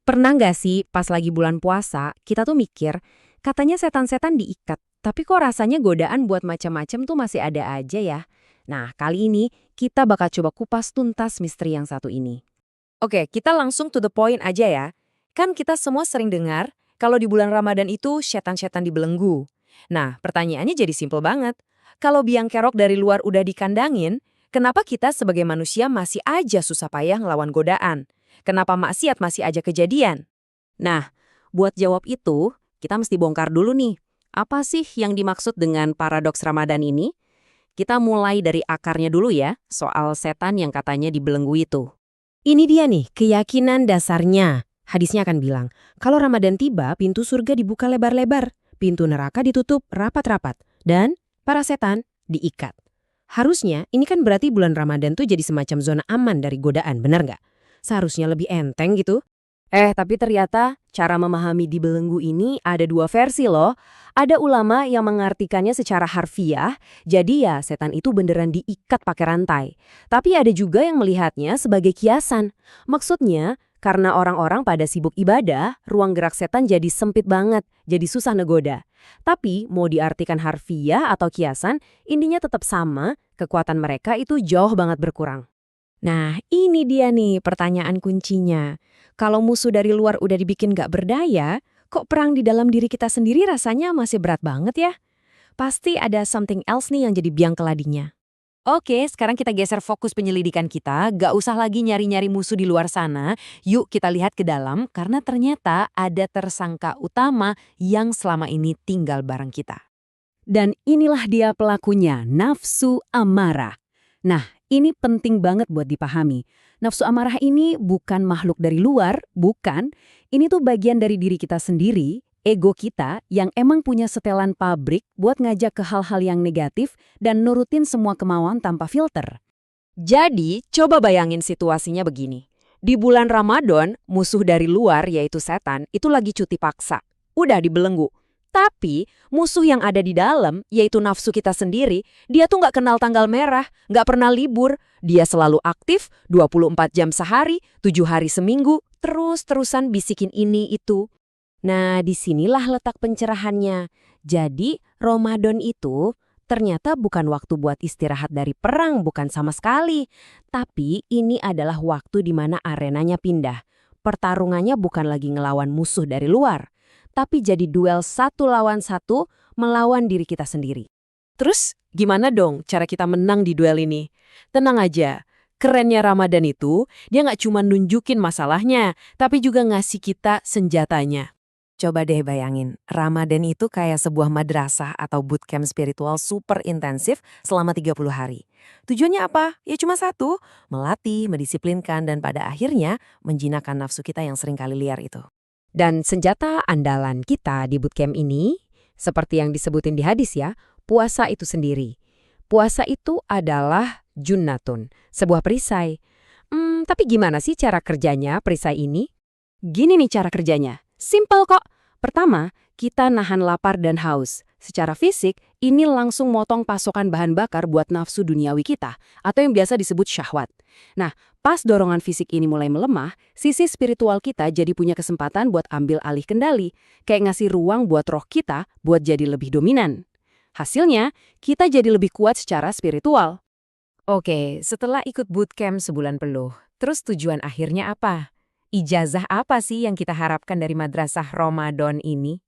Pernah nggak sih pas lagi bulan puasa, kita tuh mikir, katanya setan-setan diikat, tapi kok rasanya godaan buat macam-macam tuh masih ada aja ya? Nah, kali ini kita bakal coba kupas tuntas misteri yang satu ini. Oke, kita langsung to the point aja ya. Kan kita semua sering dengar kalau di bulan Ramadan itu setan-setan dibelenggu. Nah, pertanyaannya jadi simpel banget. Kalau biang kerok dari luar udah dikandangin, kenapa kita sebagai manusia masih aja susah payah ngelawan godaan? Kenapa maksiat masih aja kejadian? Nah, buat jawab itu, kita mesti bongkar dulu nih. Apa sih yang dimaksud dengan paradoks Ramadan ini? Kita mulai dari akarnya dulu ya, soal setan yang katanya dibelenggu itu. Ini dia nih, keyakinan dasarnya. Hadisnya akan bilang, kalau Ramadan tiba, pintu surga dibuka lebar-lebar, pintu neraka ditutup rapat-rapat, dan para setan diikat. Harusnya, ini kan berarti bulan Ramadan tuh jadi semacam zona aman dari godaan, benar nggak? Seharusnya lebih enteng gitu. Tapi ternyata cara memahami dibelenggu ini ada dua versi loh. Ada ulama yang mengartikannya secara harfiah, jadi ya setan itu beneran diikat pakai rantai. Tapi ada juga yang melihatnya sebagai kiasan. Maksudnya, karena orang-orang pada sibuk ibadah, ruang gerak setan jadi sempit banget, jadi susah negoda. Tapi mau diartikan harfiah atau kiasan, intinya tetap sama, kekuatan mereka itu jauh banget berkurang. Nah, ini dia nih pertanyaan kuncinya. Kalau musuh dari luar udah dibikin gak berdaya, kok perang di dalam diri kita sendiri rasanya masih berat banget ya? Pasti ada something else nih yang jadi biang keladinya. Oke, sekarang kita geser fokus penyelidikan kita. Gak usah lagi nyari-nyari musuh di luar sana. Yuk kita lihat ke dalam, karena ternyata ada tersangka utama yang selama ini tinggal bareng kita. Dan inilah dia pelakunya, nafsu amarah. Nah, ini penting banget buat dipahami. Nafsu amarah ini bukan makhluk dari luar, bukan. Ini tuh bagian dari diri kita sendiri, ego kita yang emang punya setelan pabrik buat ngajak ke hal-hal yang negatif dan nurutin semua kemauan tanpa filter. Jadi, coba bayangin situasinya begini. Di bulan Ramadan, musuh dari luar, yaitu setan, itu lagi cuti paksa. Udah dibelenggu. Tapi, musuh yang ada di dalam, yaitu nafsu kita sendiri, dia tuh nggak kenal tanggal merah, nggak pernah libur. Dia selalu aktif, 24 jam sehari, 7 hari seminggu, terus-terusan bisikin ini itu. Nah, disinilah letak pencerahannya. Jadi, Ramadan itu ternyata bukan waktu buat istirahat dari perang, bukan sama sekali. Tapi, ini adalah waktu di mana arenanya pindah. Pertarungannya bukan lagi ngelawan musuh dari luar, tapi jadi duel satu lawan satu melawan diri kita sendiri. Terus gimana dong cara kita menang di duel ini? Tenang aja, kerennya Ramadan itu dia nggak cuma nunjukin masalahnya, tapi juga ngasih kita senjatanya. Coba deh bayangin, Ramadan itu kayak sebuah madrasah atau bootcamp spiritual super intensif selama 30 hari. Tujuannya apa? Ya cuma satu, melatih, mendisiplinkan, dan pada akhirnya menjinakkan nafsu kita yang sering kali liar itu. Dan senjata andalan kita di bootcamp ini, seperti yang disebutin di hadis ya, puasa itu sendiri. Puasa itu adalah junnatun, sebuah perisai. Tapi gimana sih cara kerjanya perisai ini? Gini nih cara kerjanya, simpel kok. Pertama, kita nahan lapar dan haus. Secara fisik, ini langsung motong pasokan bahan bakar buat nafsu duniawi kita, atau yang biasa disebut syahwat. Nah, pas dorongan fisik ini mulai melemah, sisi spiritual kita jadi punya kesempatan buat ambil alih kendali, kayak ngasih ruang buat roh kita buat jadi lebih dominan. Hasilnya, kita jadi lebih kuat secara spiritual. Oke, setelah ikut bootcamp sebulan penuh, terus tujuan akhirnya apa? Ijazah apa sih yang kita harapkan dari madrasah Ramadan ini?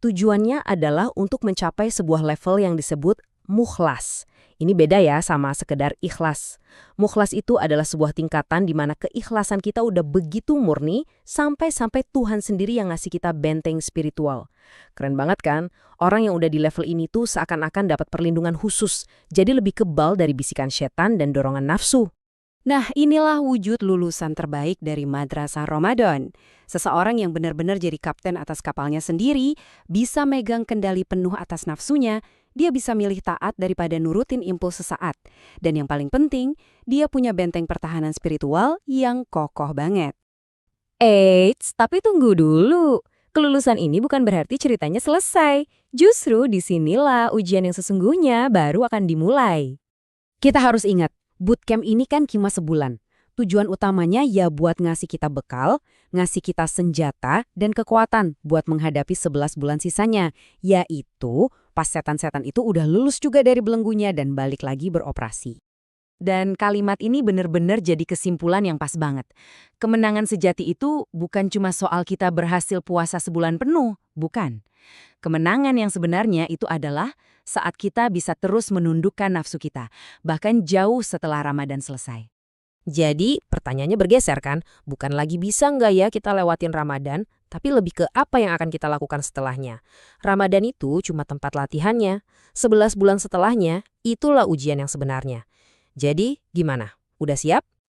Tujuannya adalah untuk mencapai sebuah level yang disebut mukhlas. Ini beda ya sama sekedar ikhlas. Mukhlas itu adalah sebuah tingkatan di mana keikhlasan kita udah begitu murni sampai Tuhan sendiri yang ngasih kita benteng spiritual. Keren banget kan? Orang yang udah di level ini tuh seakan-akan dapat perlindungan khusus, jadi lebih kebal dari bisikan setan dan dorongan nafsu. Nah, inilah wujud lulusan terbaik dari Madrasah Ramadan. Seseorang yang benar-benar jadi kapten atas kapalnya sendiri, bisa megang kendali penuh atas nafsunya, dia bisa milih taat daripada nurutin impuls sesaat. Dan yang paling penting, dia punya benteng pertahanan spiritual yang kokoh banget. Eits, tapi tunggu dulu. Kelulusan ini bukan berarti ceritanya selesai. Justru disinilah ujian yang sesungguhnya baru akan dimulai. Kita harus ingat, bootcamp ini kan cuma sebulan. Tujuan utamanya ya buat ngasih kita bekal, ngasih kita senjata dan kekuatan buat menghadapi 11 bulan sisanya, yaitu pas setan-setan itu udah lulus juga dari belenggunya dan balik lagi beroperasi. Dan kalimat ini benar-benar jadi kesimpulan yang pas banget. Kemenangan sejati itu bukan cuma soal kita berhasil puasa sebulan penuh, bukan. Kemenangan yang sebenarnya itu adalah saat kita bisa terus menundukkan nafsu kita, bahkan jauh setelah Ramadan selesai. Jadi, pertanyaannya bergeser kan? Bukan lagi bisa nggak ya kita lewatin Ramadan, tapi lebih ke apa yang akan kita lakukan setelahnya. Ramadan itu cuma tempat latihannya. 11 bulan setelahnya, itulah ujian yang sebenarnya. Jadi, gimana? Udah siap?